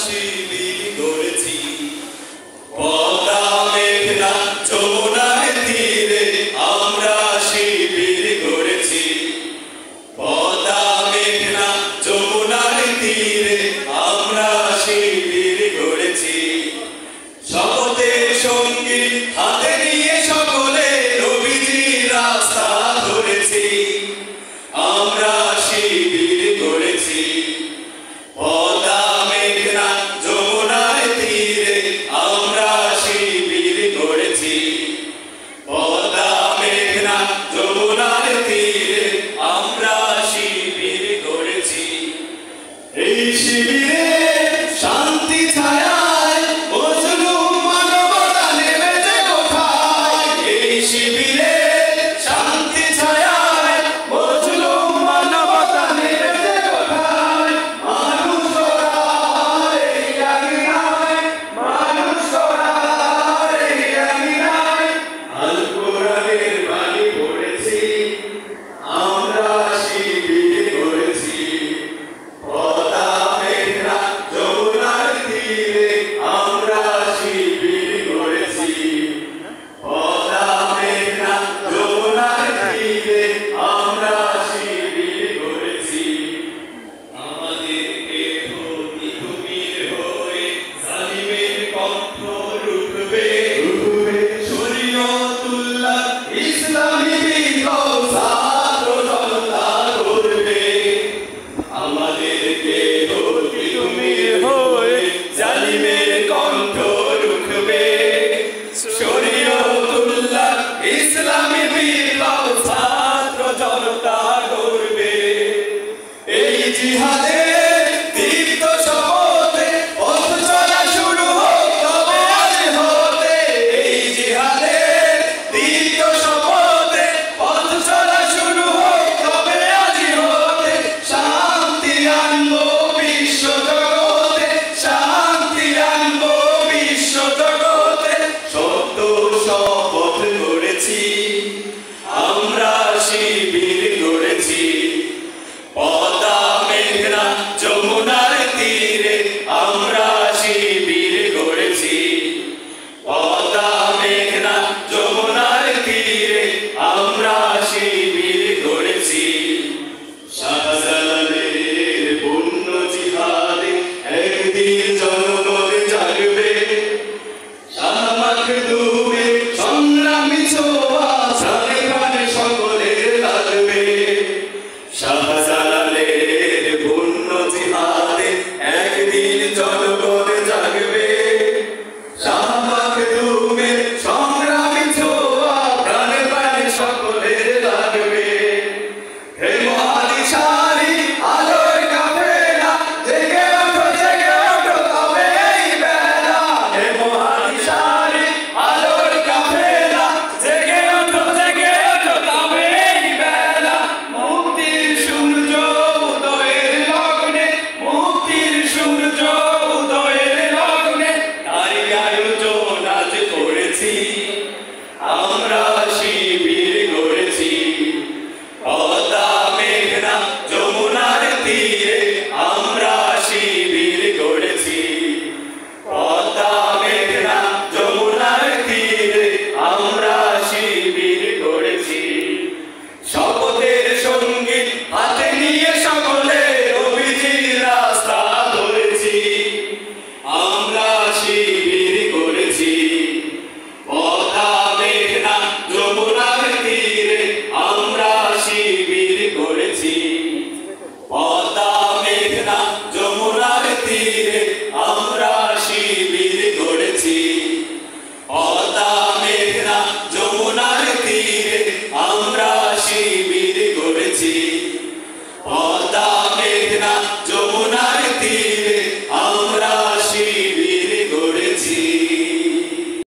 শিবির গড়েছি পদ্মা মেঘনা যমুনার তীরে আমরা শিবির গড়েছি পদ্মা মেঘনা যমুনার তীরে আমরা শিবির গড়েছি শপথের সঙ্গী হাতে নিয়ে সকলে নবীজির রাস্তা ধরেছি আমরা শিবির গড়েছি পদ্মা মেঘনা যমুনার তীরে আমরা শিবির গড়েছি পদ্মা মেঘনা যমুনার তীরে আমরা শিবির গড়েছি এই শিবিরে শান্তি ছায়ায় মজলুম মানবতা নেমেছে কোথায় এই শিবিরে শান্তি ছায়ায় মজলুম মানবতা নেমেছে কোথায় মানুষ এই আঙিনায় মানুষ এই আঙিনায় আল কোরআনের বাণী পড়েছি আমরা শিবির গড়েছি পদ্মা মেঘনা যমুনার তীরে আমরা শিবির গড়েছি পদ্মা মেঘনা যমুনার তীরে আমরা শিবির গড়েছি আমাদেরকে ধর্মীর হয়ে জালিমের কণ্ঠ রুখবে শরীয়তুল্লাহ ইসলামী বিপ্লব ছাত্র জনতা করবে আমাদেরকে ধর্মীর হয়ে জালিমের কণ্ঠ রুখবে শরীয়তুল্লাহ ইসলামী বিপ্লব ছাত্র জনতা করবে এই জিহাদে